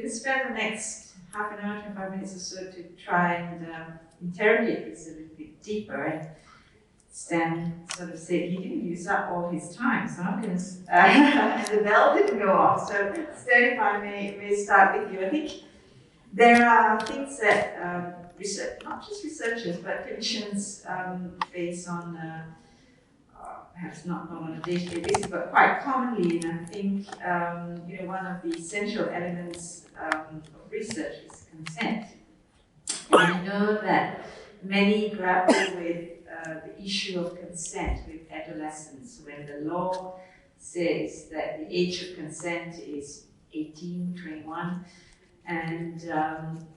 going to spend the next half an hour, 25 minutes or so to try and interrogate this a little bit deeper. And Stan sort of said he didn't use up all his time, so I'm going to, and the bell didn't go off. So Stan, if I may start with you. I think there are things that research, not just researchers, but clinicians face on, perhaps not on a day-to-day basis, but quite commonly. And I think one of the essential elements of research is consent. And I know that many grapple with the issue of consent with adolescents, when the law says that the age of consent is 18, 21. And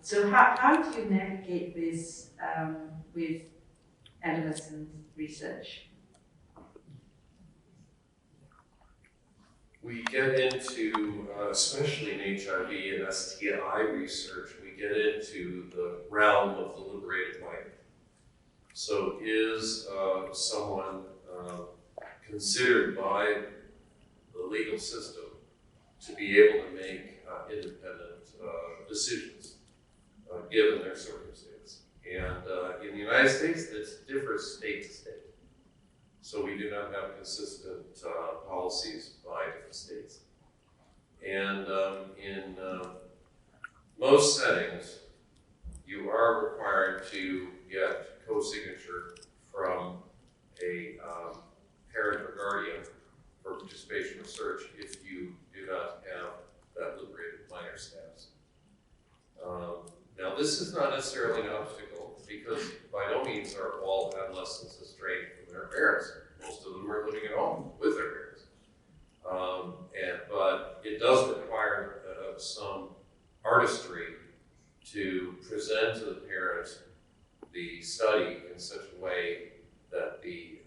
so how do you navigate this with adolescent research? We get into, especially in HIV and STI research, we get into the realm of the liberated mind. So is someone considered by the legal system to be able to make independent decisions given their circumstance? And in the United States, this differs state to state. So we do not have consistent policies by different states. And in most settings, you are required to get co-signature from a parent or guardian for participation research if you do not have that liberated minor status. Now, this is not necessarily an obstacle because by no means are all adolescents estranged from their parents. Most of them are living at home with their parents. But it does require some artistry to present to the parent the study in such a way that the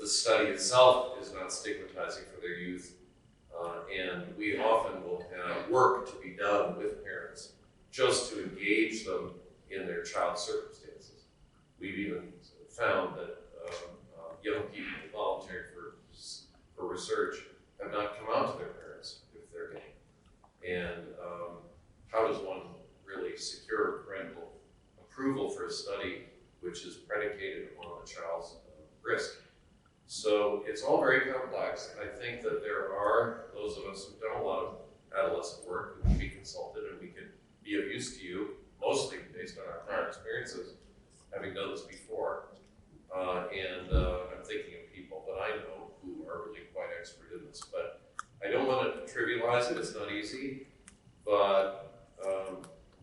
study itself is not stigmatizing for their youth. And we often will have work to be done with parents just to engage them in their child's circumstances. We've even found that young people volunteering for research have not come out to their parents if they're gay. And how does one really secure parental approval for a study which is predicated on the child's risk? So it's all very complex. I think that there are those of us who've done a lot of adolescent work who can be consulted and we can be of use to you, mostly based on our prior experiences, having done this before. I'm thinking of people that I know who are really quite expert in this. But I don't want to trivialize it. It's not easy. But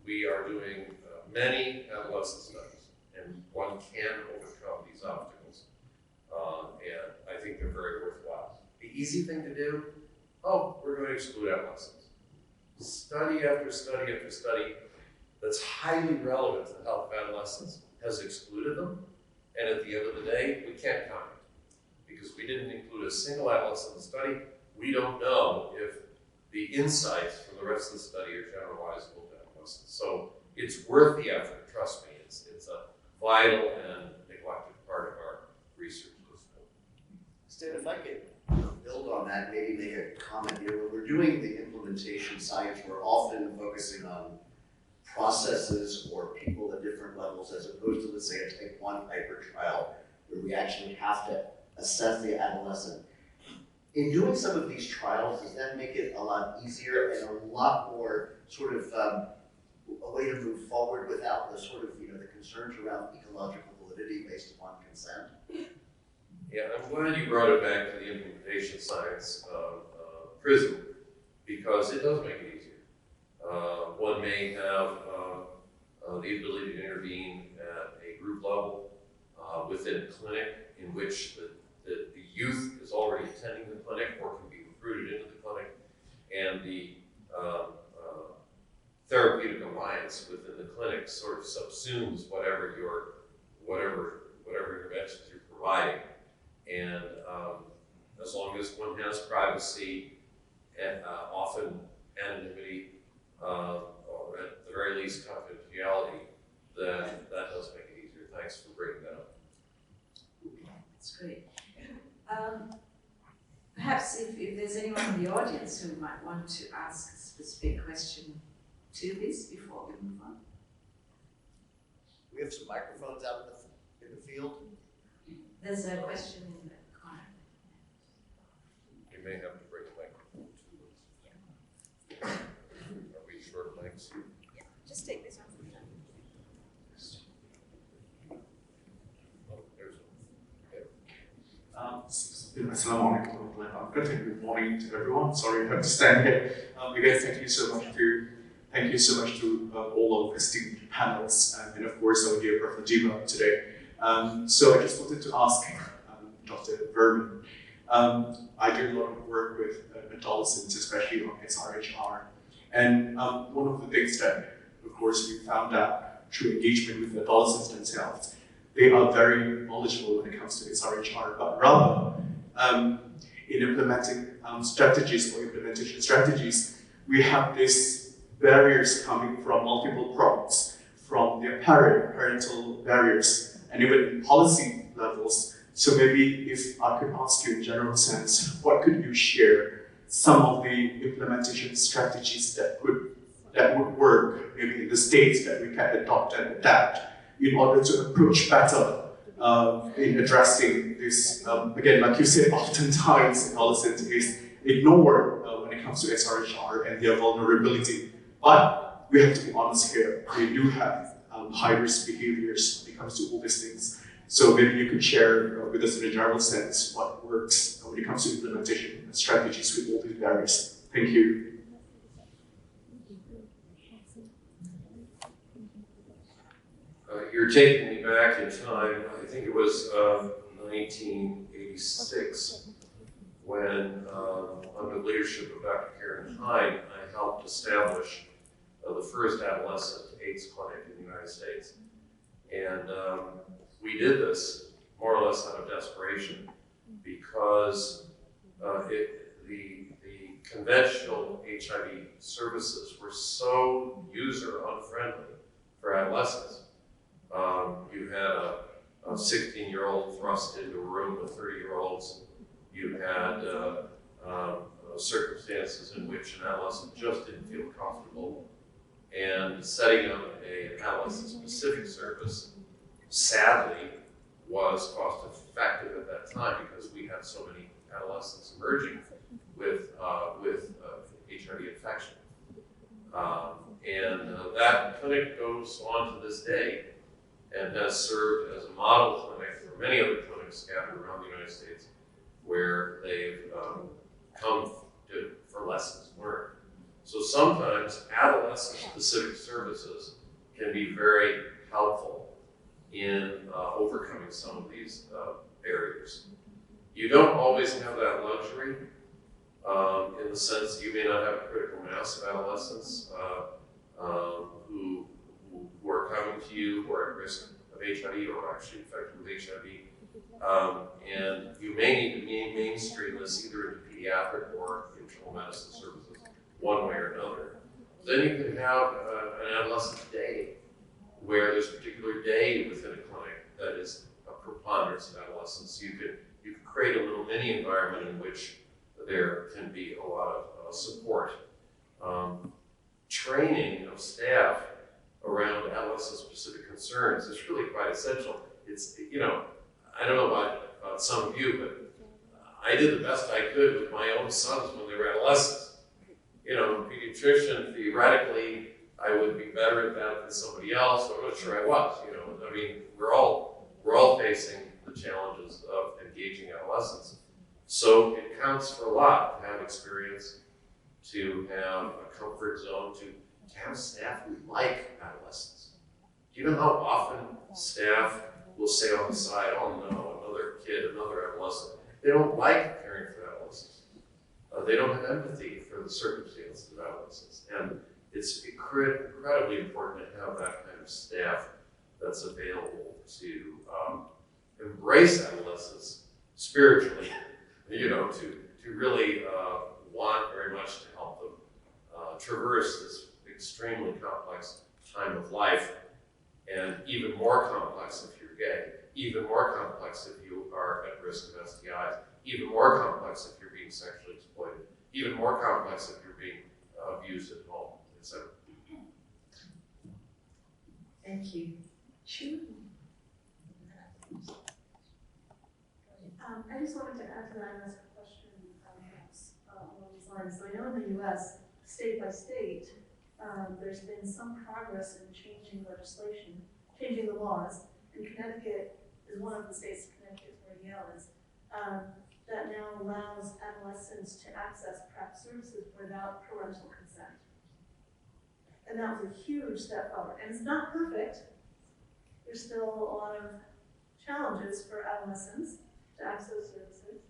we are doing many adolescent studies, and one can overcome these obstacles. And I think they're very worthwhile. The easy thing to do, we're going to exclude adolescents. Study after study after study that's highly relevant to the health of adolescents has excluded them. And at the end of the day, we can't comment. Because we didn't include a single adolescent in the study, we don't know if the insights from the rest of the study are generalizable to adolescents. So it's worth the effort, trust me. It's a vital and neglected part of our research. Stan, if I could build on that, maybe make a comment here. When we're doing the implementation science, we're often focusing on processes or people at different levels, as opposed to, let's say, a type 1 hyper trial, where we actually have to assess the adolescent. In doing some of these trials, does that make it a lot easier and a lot more sort of a way to move forward without the sort of, the concerns around ecological validity based upon consent? Yeah, I'm glad you brought it back to the implementation science prism, because it does make it easier. One may have the ability to intervene at a group level within a clinic in which the youth is already attending the clinic or can be recruited into the clinic, and the therapeutic alliance within the clinic sort of subsumes whatever interventions you're providing. And as long as one has privacy and often anonymity, or at the very least confidentiality, then that does make it easier. Thanks for bringing that up. That's great. Perhaps if there's anyone in the audience who might want to ask a specific question to this before we move on? We have some microphones out in the field. There's a question in the corner. You may have to bring a microphone to us. Are we short mics? Just take this one. Oh, there's Assalamu alaikum. Good morning to everyone. Sorry I have to stand here. Again, thank you so much to all of the esteemed panels and of course our dear Prof. Adeeba today. So I just wanted to ask Dr. Verman. I do a lot of work with adolescents, especially on SRHR. And one of the things that, of course, we found out through engagement with adolescents themselves, they are very knowledgeable when it comes to SRHR, but rather in implementing strategies or implementation strategies, we have these barriers coming from multiple prongs, from their parental barriers, and even in policy levels. So maybe if I could ask you in general sense, what could you share some of the implementation strategies that would work, maybe in the states that we can adopt and adapt in order to approach better in addressing this, again, like you said, oftentimes adolescents is ignored when it comes to SRHR and their vulnerability. But we have to be honest here, they do have high-risk behaviors when it comes to all these things. So maybe you could share with us in a general sense what works when it comes to implementation strategies with all these barriers. Thank you. You're taking me back in time. I think it was 1986 when, under the leadership of Dr. Karen Hine, I helped establish the first adolescent AIDS clinic in the United States. And we did this more or less out of desperation because the conventional HIV services were so user-unfriendly for adolescents. You had a 16-year-old thrust into a room with 30-year-olds. You had circumstances in which an adolescent just didn't feel comfortable. And setting up an adolescent-specific service, sadly, was cost-effective at that time because we had so many adolescents emerging with HIV infection. That clinic goes on to this day and has served as a model clinic for many other clinics scattered around the United States where they've come for lessons learned. So sometimes adolescent-specific services can be very helpful in overcoming some of these barriers. You don't always have that luxury in the sense that you may not have a critical mass of adolescents who are coming to you who are at risk of HIV or actually infected with HIV. And you may need to mainstream this either into pediatric or internal medicine services, one way or another. Then you can have an adolescent day where there's a particular day within a clinic that is a preponderance of adolescents. You could create a little mini environment in which there can be a lot of support. Training of staff around adolescent-specific concerns is really quite essential. It's, I don't know about some of you, but I did the best I could with my own sons when they were adolescents. Pediatrician, theoretically, I would be better at that than somebody else, but I'm not sure I was. We're all facing the challenges of engaging adolescents. So it counts for a lot to have experience, to have a comfort zone, to have staff who like adolescents. Do you know how often staff will say on the side, oh no, another kid, another adolescent. They don't like caring for adolescents. They don't have empathy for the circumstances of adolescents. And it's incredibly important to have that kind of staff that's available to embrace adolescents spiritually, to really want very much to help them traverse this extremely complex time of life, and even more complex if you're gay, even more complex if you are at risk of STIs, even more complex if you're being sexually exploited, even more complex if you're being abused at home, etc. Thank you. Sure. I just wanted to add to that and ask a question along these lines. So I know in the US, state by state, there's been some progress in changing legislation, changing the laws. And Connecticut is one of the states, Connecticut is where Yale is, that now allows adolescents to access PrEP services without parental consent. And that was a huge step forward. And it's not perfect. There's still a lot of challenges for adolescents to access services.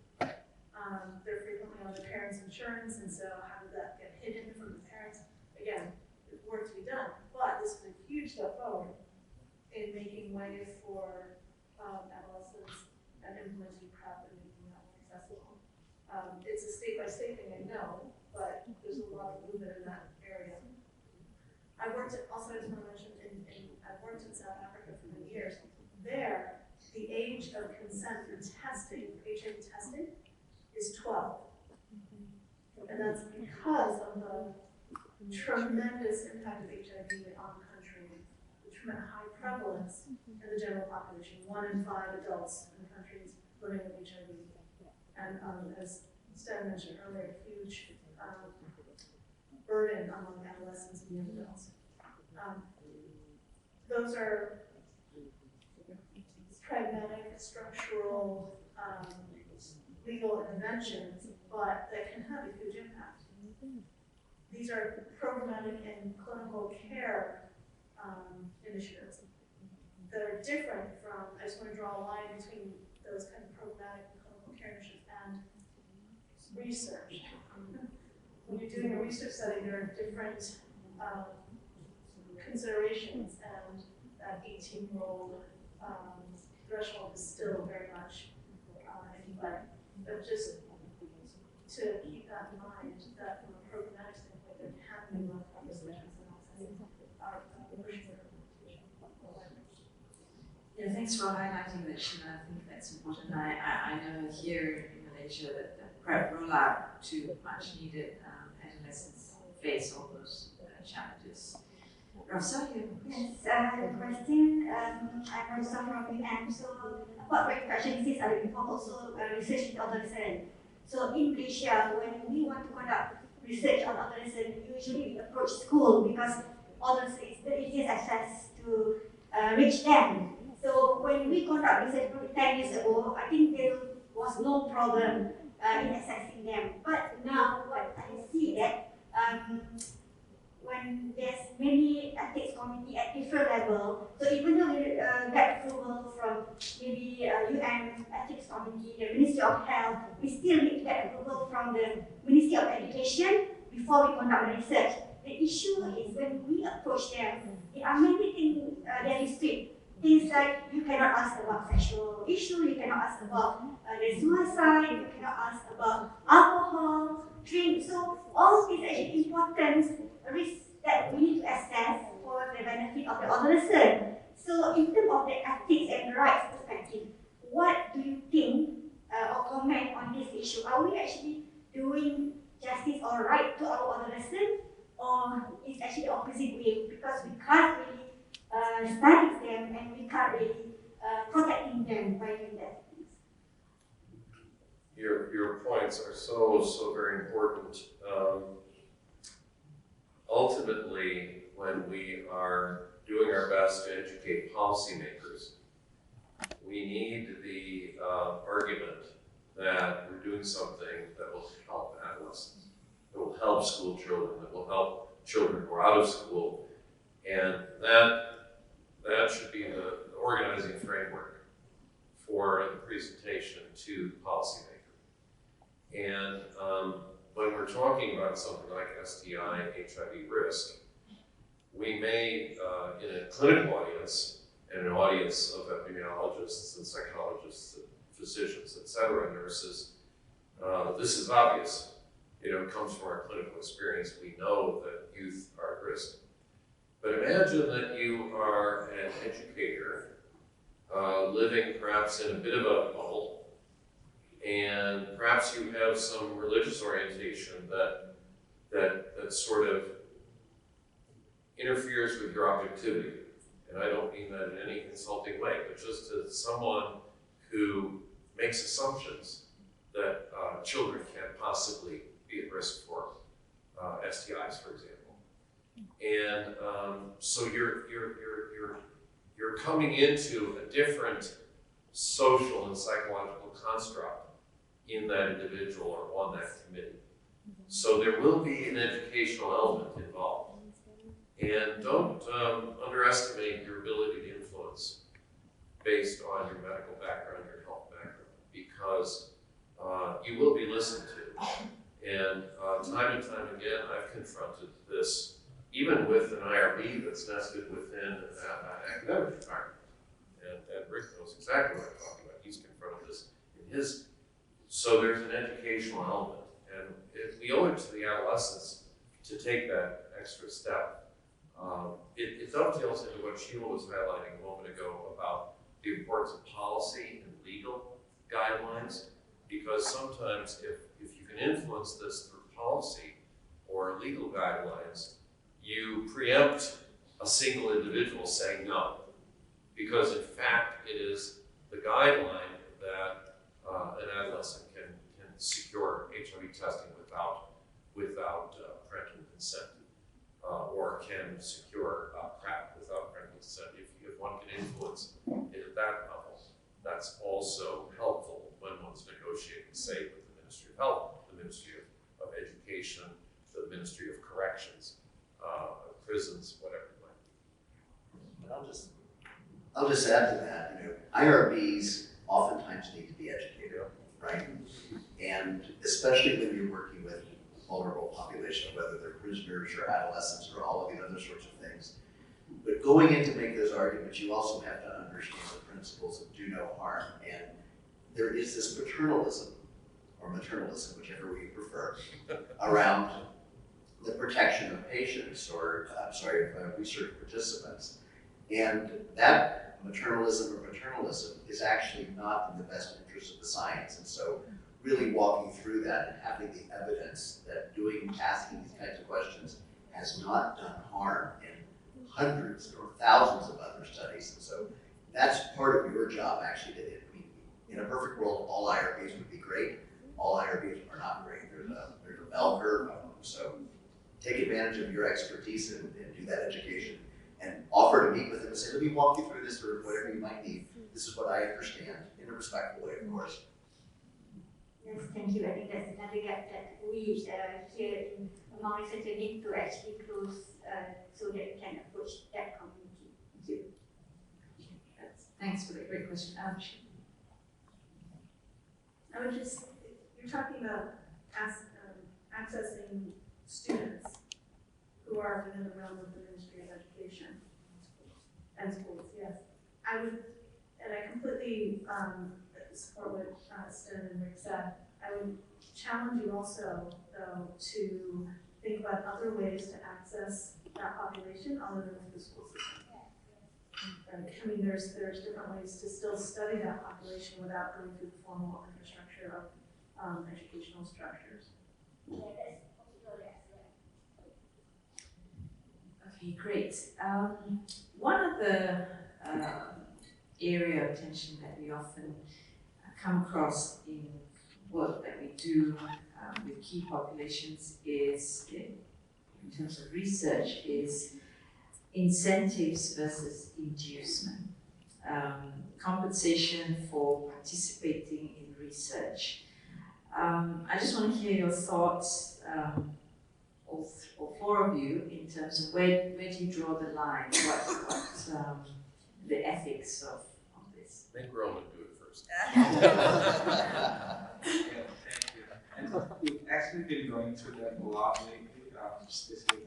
They're frequently on the parents' insurance, and so how did that get hidden from the parents? Again, there's work to be done, but this is a huge step forward in making way for adolescents and implementing PrEP and making that more accessible. It's a state-by-state thing, I know, but there's a lot of movement in that area. I worked at, also I just want to mention, I've worked in South Africa for many years. There, the age of consent for testing, HIV testing, is 12. And that's because of the tremendous impact of HIV on the country, the tremendous high prevalence in the general population. 1 in 5 adults in the country is living with HIV. And as Stan mentioned earlier, huge burden among adolescents and young adults. Those are pragmatic, structural, legal interventions, but that can have a huge impact. These are programmatic and clinical care initiatives that are different from, I just want to draw a line between those kind of programmatic and clinical care initiatives and research. When you're doing a research study, there are different considerations, and that 18-year-old threshold is still very much in play. But just to keep that in mind, that from a programmatic standpoint, there can be a lot of conversations and access pushing for implementation. Yeah, thanks for highlighting that, Sheila. I think that's important. I know here in Malaysia that the PrEP rollout to much needed adolescents face all those challenges. Rosa, you? Yes, I have a question. I'm Rosa from UM. So, about reproduction disease, I involved also research in adolescent. So, in Malaysia, when we want to conduct research on adolescent, usually we approach school because adolescents is the easiest access to reach them. So, when we conduct research probably 10 years ago, I think there was no problem in accessing them. But now, what I see that when there's many ethics committee at different level, so even though we get approval from maybe UN ethics committee, the Ministry of Health, we still need to get approval from the Ministry of Education before we conduct the research. The issue is when we approach them, there are many things that restrict. Things like you cannot ask about sexual issue, you cannot ask about the suicide, you cannot ask about alcohol, drink. So all these actually important risks that we need to assess for the benefit of the adolescent. So in terms of the ethics and rights perspective, what do you think or comment on this issue? Are we actually doing justice or right to our adolescent, or is actually the opposite way because we can't really study them and we can't really protecting them by doing that? Your points are so very important. Ultimately, when we are doing our best to educate policymakers, we need the argument that we're doing something that will help adolescents, that will help school children, that will help children who are out of school, and that should be the organizing framework for the presentation to the policymaker. And when we're talking about something like STI, HIV risk, we may, in a clinical audience, and an audience of epidemiologists and psychologists, and physicians, et cetera, nurses, this is obvious. It comes from our clinical experience. We know that youth are at risk. But imagine that you are an educator living perhaps in a bit of a bubble, and perhaps you have some religious orientation that that sort of interferes with your objectivity. And I don't mean that in any insulting way, but just as someone who makes assumptions that children can't possibly be at risk for STIs, for example. And so you're coming into a different social and psychological construct in that individual or on that committee. So there will be an educational element involved. And don't underestimate your ability to influence based on your medical background, your health background, because you will be listened to. And time and time again, I've confronted this, even with an IRB that's nested within an academic environment. And Rick knows exactly what I'm talking about. He's confronted this in his. So there's an educational element. And we owe it to the adolescents to take that extra step. It dovetails into what Sheila was highlighting a moment ago about the importance of policy and legal guidelines, because sometimes if you can influence this through policy or legal guidelines, you preempt a single individual saying no, because in fact it is the guideline that an adolescent can secure HIV testing without parental consent. Or can secure PrEP without parental consent. If one can influence it at that level, that's also helpful when one's negotiating, say, with the Ministry of Health, the Ministry of Education, the Ministry of Corrections, prisons, whatever it might be. I'll just add to that. You know, IRBs oftentimes need to be educated, right? And especially when you're working with vulnerable population, whether they're prisoners or adolescents or all of the other sorts of things. But going in to make those arguments, you also have to understand the principles of do no harm. And there is this paternalism, or maternalism, whichever way you prefer, around the protection of patients, or research participants. And that maternalism or paternalism is actually not in the best interest of the science. And so really walking through that and having the evidence that asking these kinds of questions has not done harm in hundreds or thousands of other studies. And so that's part of your job, actually. In a perfect world, all IRBs would be great. All IRBs are not great. There's a bell curve of them. So take advantage of your expertise and do that education and offer to meet with them and say, let me walk you through this or whatever you might need. This is what I understand, in a respectful way, of course. Yes, thank you. I think that's another gap that we here in Among Center need to actually close so that we can approach that community. Thank you. Thanks for the great question. I would just, you're talking about accessing students who are within the realm of the Ministry of Education and schools, yes. I would, and I completely support what Sten and Rick said. I would challenge you also, though, to think about other ways to access that population other than with the school system. Right? I mean, there's different ways to still study that population without going through the formal infrastructure of educational structures. Okay, great. One of the area of attention that we often come across in work that we do with key populations is, in terms of research, is incentives versus inducement. Compensation for participating in research. I just want to hear your thoughts, all four of you, in terms of where do you draw the line? What the ethics of this? Make Roman do it first. Yeah, thank you. And we've actually been going through that a lot lately, especially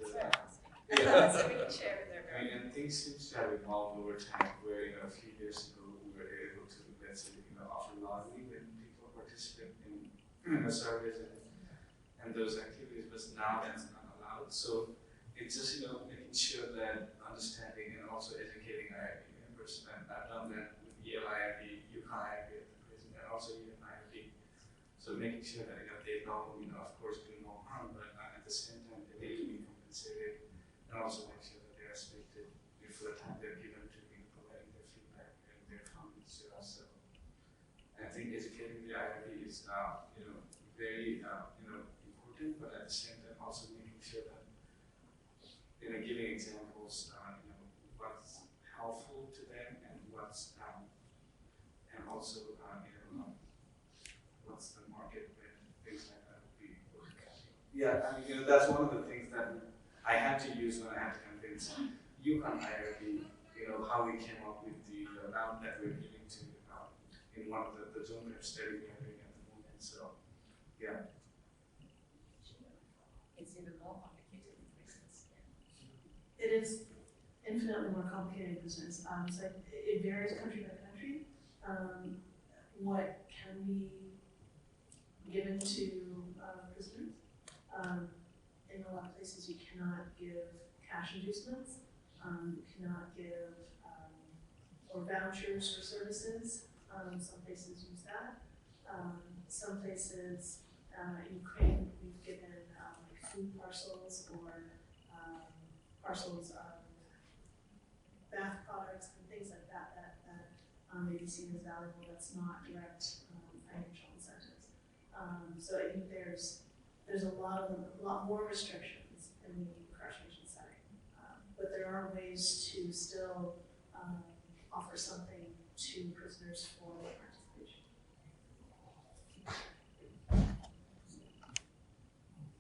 So we can share with everyone. I mean, and things seem to have evolved over time, where a few years ago we were able to, let's say, offer lottery when people participate in the surveys and those activities, but now that's not allowed. So it's just making sure that understanding and also educating IIB members. And I've done that with Yale IIB, UConn IIB at the prison, and also UNIIB. So making sure that they know, of course, do no harm, but at the same time think educating the IRB is, very, important, but at the same time also making sure that, giving examples, what's helpful to them and what's, and also, what's the market with things like that would be important. Yeah, I mean, that's one of the things that I had to use when I had to convince UConn IRB, how we came up with the amount that we're giving to, in one of the Zoom study we are doing at the moment. So, yeah. It's even more complicated in business. It is infinitely more complicated business. So it varies country by country. What can be given to prisoners? In a lot of places, you cannot give cash inducements. You cannot give or vouchers for services. Some places use that. Some places in Ukraine, we've given like food parcels or parcels of bath products and things like that may be seen as valuable. That's not direct financial incentives. So I think there's a lot more restrictions in the incarceration setting, but there are ways to still offer something to prisoners for participation.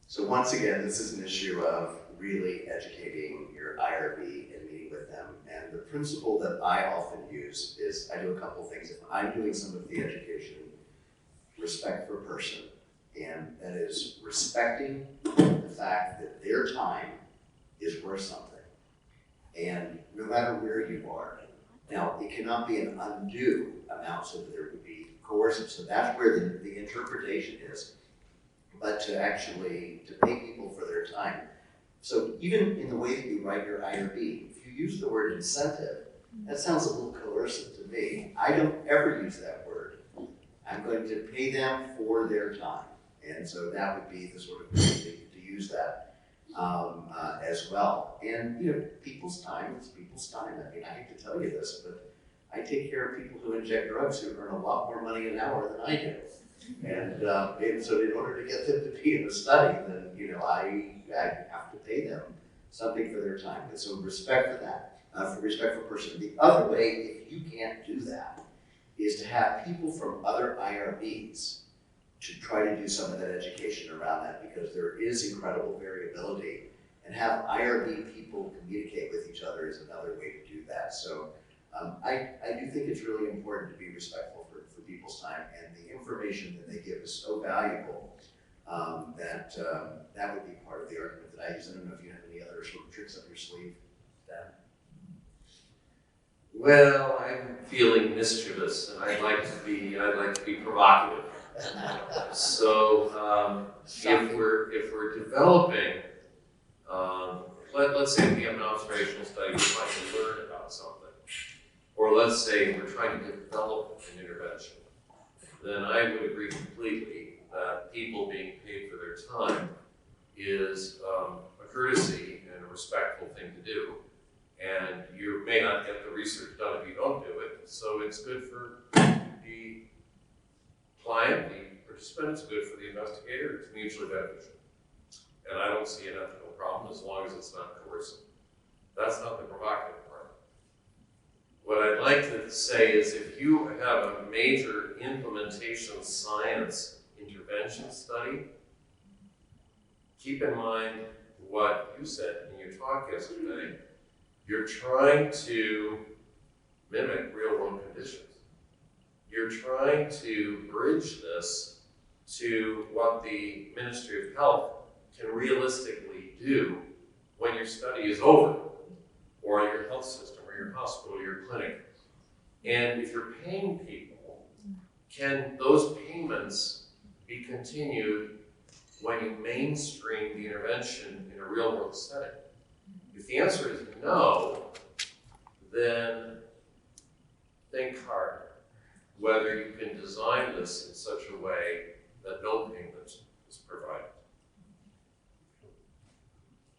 So once again, this is an issue of really educating your IRB and meeting with them. And the principle that I often use is I do a couple things. If I'm doing some of the education, respect for person, and that is respecting the fact that their time is worth something. And no matter where you are, now it cannot be an undue amount so that there would be coercive. So that's where the interpretation is. But to actually, to pay people for their time. So even in the way that you write your IRB, if you use the word incentive, that sounds a little coercive to me. I don't ever use that word. I'm going to pay them for their time. And so that would be the sort of way to use that as well. And people's time is people's time. I mean, I hate to tell you this, but I take care of people who inject drugs who earn a lot more money an hour than I do. And so in order to get them to be in the study, then I have to pay them something for their time. And so respect for that, for respect for person. The other way, if you can't do that, is to have people from other IRBs to try to do some of that education around that, because there is incredible variability, and have IRB people communicate with each other is another way to do that. So I do think it's really important to be respectful for people's time, and the information that they give is so valuable that would be part of the argument that I use. I don't know if you have any other sort of tricks up your sleeve, Dan. Well, I'm feeling mischievous, and I'd like to be provocative. So if we're developing, let's say we have an observational study, we're trying to learn about something, or let's say we're trying to develop an intervention, then I would agree completely that people being paid for their time is a courtesy and a respectful thing to do. And you may not get the research done if you don't do it, so it's good for the client, the participant, it's good for the investigator, it's mutually beneficial. And I don't see an ethical problem as long as it's not coercive. That's not the provocative part. What I'd like to say is if you have a major implementation science intervention study, keep in mind what you said in your talk yesterday. You're trying to mimic real-world conditions. You're trying to bridge this to what the Ministry of Health can realistically do when your study is over, or in your health system, or your hospital, or your clinic. And if you're paying people, can those payments be continued when you mainstream the intervention in a real-world setting? If the answer is no, then think hard whether you can design this in such a way that no payment is provided.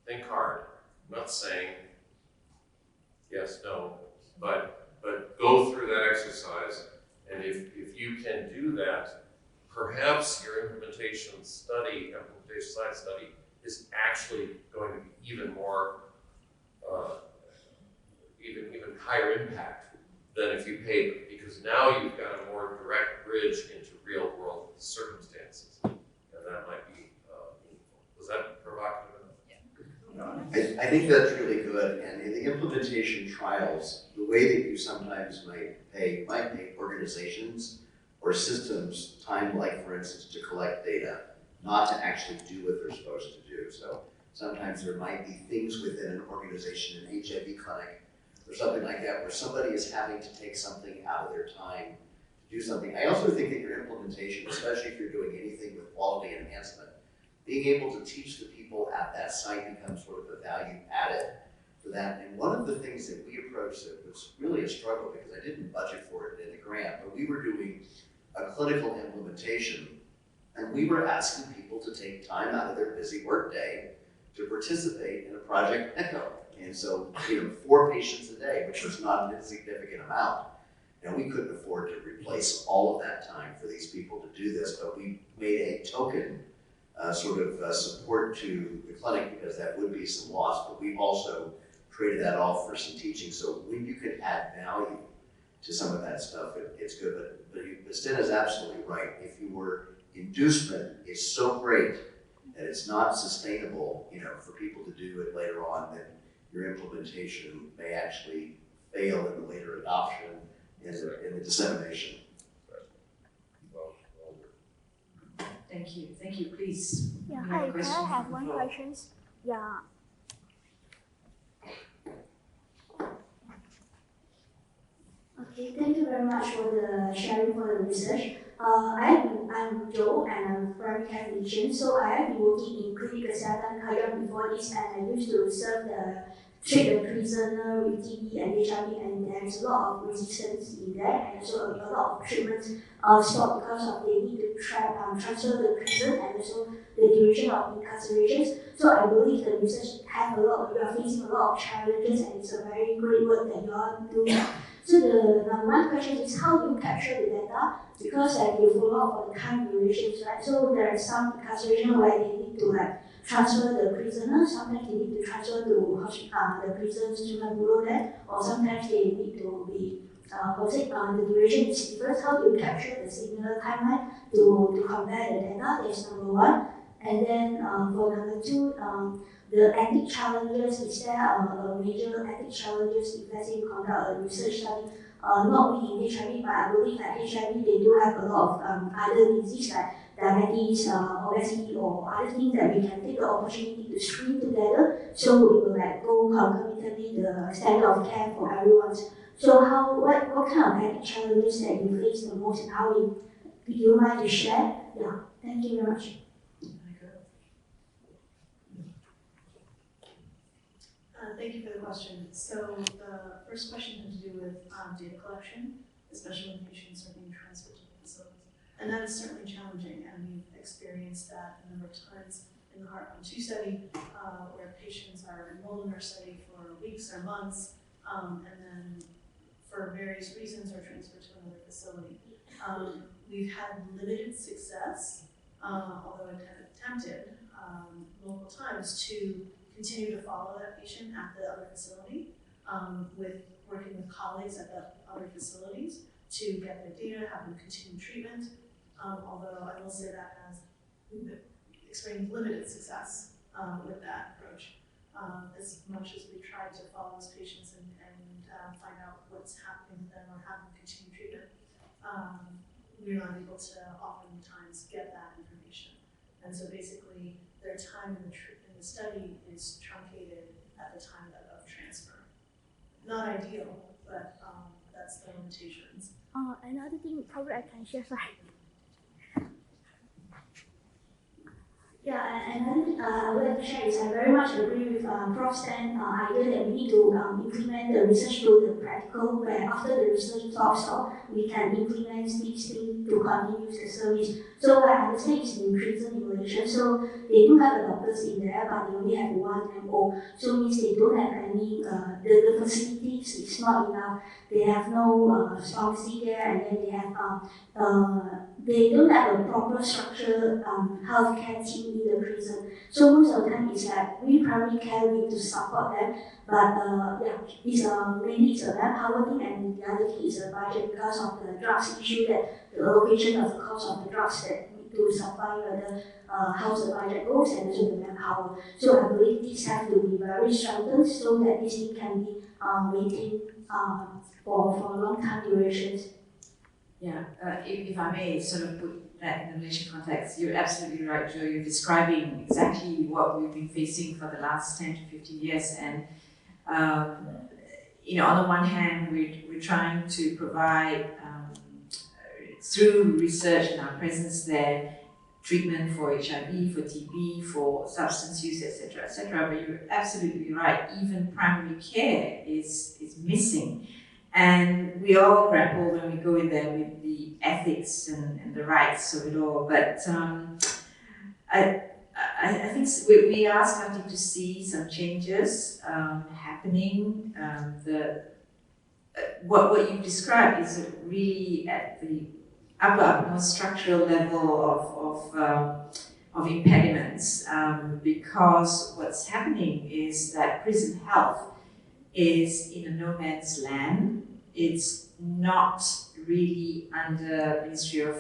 Think hard. I'm not saying yes, no, but go through that exercise And if you can do that, perhaps your implementation science study is actually going to be even more, even higher impact than if you paid them, because now you've got a more direct bridge into real world circumstances, and that might be meaningful. Was that provocative enough? I think that's really good, and in the implementation trials, the way that you sometimes might pay organizations or systems time, like for instance, to collect data, not to actually do what they're supposed to do. So sometimes there might be things within an organization, an HIV clinic, or something like that, where somebody is having to take something out of their time to do something. I also think that your implementation, especially if you're doing anything with quality enhancement, being able to teach the people at that site becomes sort of a value added for that. And one of the things that we approached that was really a struggle, because I didn't budget for it in the grant, but we were doing a clinical implementation, and we were asking people to take time out of their busy workday to participate in a Project Echo. And so, 4 patients a day, which was not an insignificant amount. And we couldn't afford to replace all of that time for these people to do this, but we made a token support to the clinic, because that would be some loss, but we also traded that off for some teaching. So when you can add value to some of that stuff, it's good. But Sten is absolutely right. If your inducement is so great that it's not sustainable, for people to do it later on, then your implementation may actually fail in the later adoption and in the dissemination. Thank you. Thank you. Please. Yeah, We have a hi, can question I have from the one floor. question? Yeah. Okay, thank you very much for the sharing for the research. I'm Joe and I'm from Cambridge, so I have been working in clinical setting career before this, and I used to treat the prisoner with TB and HIV, and there's a lot of resistance in there, and also a lot of treatment stopped because of they need to transfer the prison and also the duration of incarcerations. So I believe the research you are facing a lot of challenges, and it's a very great work that you are doing. So the number one question is, how do you capture the data? Because you follow up on the time durations, right? So there are some incarceration where they need to transfer the prisoner. Sometimes they need to transfer to the prisoners to below that, or sometimes they need to be the duration is different. How do you capture the similar timeline to compare the data? That's number one. And then for number two, the ethic challenges, is there a major ethic challenges if let's say you conduct a research study, not only in HIV, but I believe that HIV, they do have a lot of other diseases like diabetes, obesity, or other things that we can take the opportunity to screen together, so we will go concomitantly the standard of care for everyone. So what kind of ethic challenges that you face the most, and how do you mind to share? Yeah, thank you very much. Thank you for the question. So the first question had to do with data collection, especially when patients are being transferred to the facilities. And that is certainly challenging, and we've experienced that a number of times in the Heart-1-2 study, where patients are enrolled in our study for weeks or months, and then for various reasons are transferred to another facility. We've had limited success, although attempted multiple times, to continue to follow that patient at the other facility, with working with colleagues at the other facilities to get their data, have them continue treatment. Although I will say that has experienced limited success with that approach. As much as we tried to follow those patients and find out what's happening with them or have them continue treatment, we're not able to oftentimes get that information. And so basically, their time in the study is truncated at the time of transfer. Not ideal, but that's the limitations. Another thing probably I can share, sorry. Yeah, and I would like to share is I very much agree with Prof. Stan's idea that we need to implement the research to the practical, where after the research stops off, we can implement these things to continue the service. So I understand it's in prison in Malaysia, so they do have the doctors in there, but they only have one MO. So means they don't have any, the facilities is not enough. They have no pharmacy there, and then they don't have a proper structured healthcare team in the prison. So most of the time it's like we primary care need to support them, but it's mainly it's a manpower thing, and the other thing is the budget because of the drugs issue that the allocation of the cost of the drugs that need to supply whether how the budget goes and also the manpower. So I believe these have to be very strengthened so that this thing can be maintained for long time durations. Yeah, if I may sort of put that in the Malaysian context, you're absolutely right, Joe. You're describing exactly what we've been facing for the last 10 to 15 years. And, on the one hand, we're trying to provide, through research and our presence there, treatment for HIV, for TB, for substance use, etc., etc. But you're absolutely right. Even primary care is missing. And we all grapple when we go in there with the ethics and the rights of it all. But I think we are starting to see some changes happening. What you've described is really at the uppermost structural level of impediments, because what's happening is that prison health is in a no man's land. It's not really under Ministry of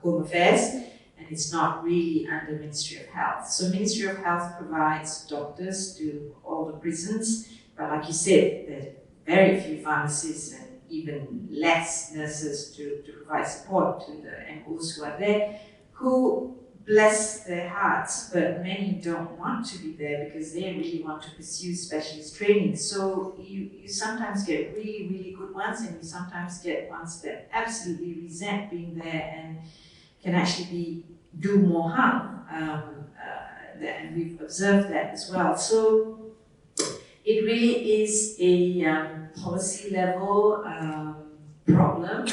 Home Affairs, and it's not really under Ministry of Health. So Ministry of Health provides doctors to all the prisons, but like you said, there's very few pharmacists and even less nurses to provide support to the MOs who are there, who bless their hearts, but many don't want to be there because they really want to pursue specialist training. So you sometimes get really, really good ones, and you sometimes get ones that absolutely resent being there and can actually do more harm. And we've observed that as well. So it really is a policy level problem.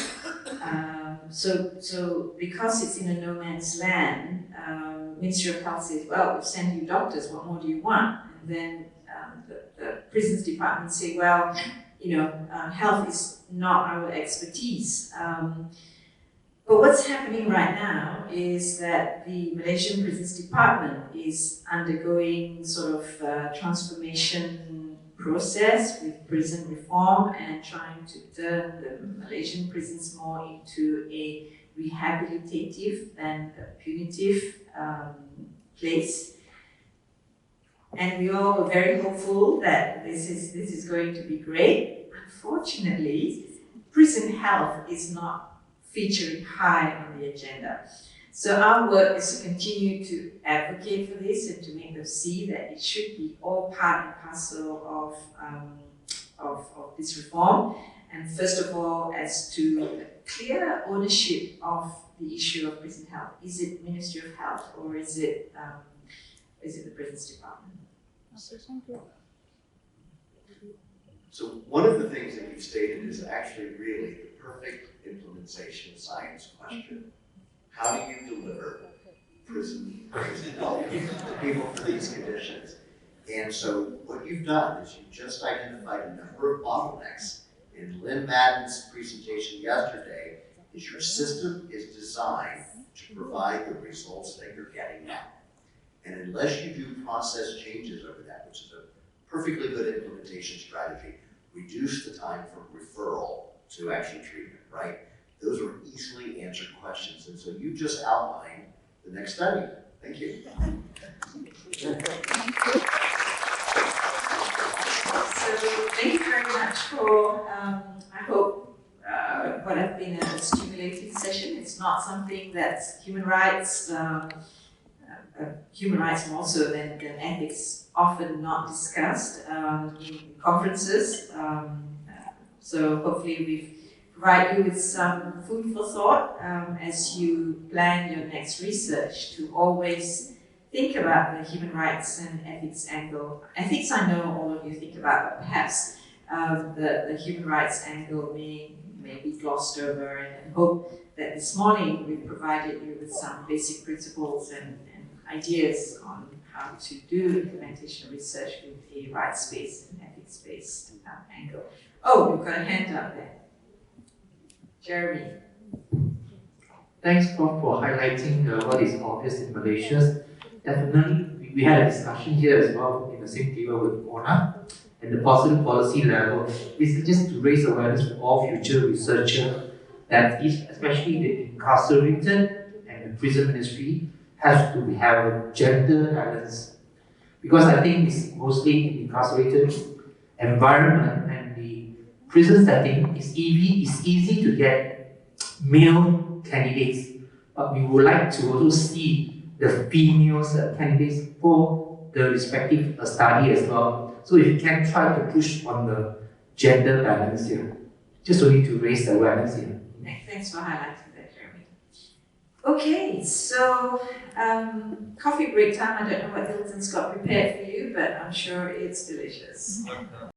So because it's in a no man's land, Ministry of Health says, well, we've sent you doctors, what more do you want? And then the prisons department say, well, health is not our expertise. But what's happening right now is that the Malaysian Prisons Department is undergoing sort of transformation process with prison reform and trying to turn the Malaysian prisons more into a rehabilitative than a punitive place. And we all were very hopeful that this is going to be great. Unfortunately, prison health is not featuring high on the agenda. So our work is to continue to advocate for this and to make them see that it should be all part and parcel of this reform. And first of all, as to clear ownership of the issue of prison health. Is it Ministry of Health or is it the Prisons Department? So one of the things that you've stated is actually really the perfect implementation science question. How do you deliver prison health to people for these conditions? And so what you've done is you've just identified a number of bottlenecks. In Lynn Madden's presentation yesterday, is your system is designed to provide the results that you're getting now. And unless you do process changes over that, which is a perfectly good implementation strategy, reduce the time from referral to actually treatment, right? Those are easily answered questions. And so you just outlined the next study. Thank you. So thank you very much for, I hope, what has been a stimulating session. It's not something that's human rights more so than ethics, often not discussed in conferences. So hopefully we've provide you with some food for thought as you plan your next research, to always think about the human rights and ethics angle. Ethics, I know all of you think about, but perhaps the human rights angle may be glossed over, and hope that this morning we've provided you with some basic principles and ideas on how to do implementation research with a rights-based and ethics-based angle. Oh, we've got a hand up there. Jeremy. Thanks, Prof, for highlighting what is obvious in Malaysia. Definitely, we had a discussion here as well in the same table with Mona, and the possible policy level is just to raise awareness for all future researchers that especially the incarcerated and the prison ministry has to have a gender balance. Because I think it's mostly in the incarcerated environment and the prison setting, it's easy to get male candidates, but we would like to also see the female candidates for the respective study as well. So if you can try to push on the gender balance here, just only to raise the awareness here. Thanks for highlighting that, Jeremy. Okay, so coffee break time. I don't know what Hilton's got prepared for you, but I'm sure it's delicious.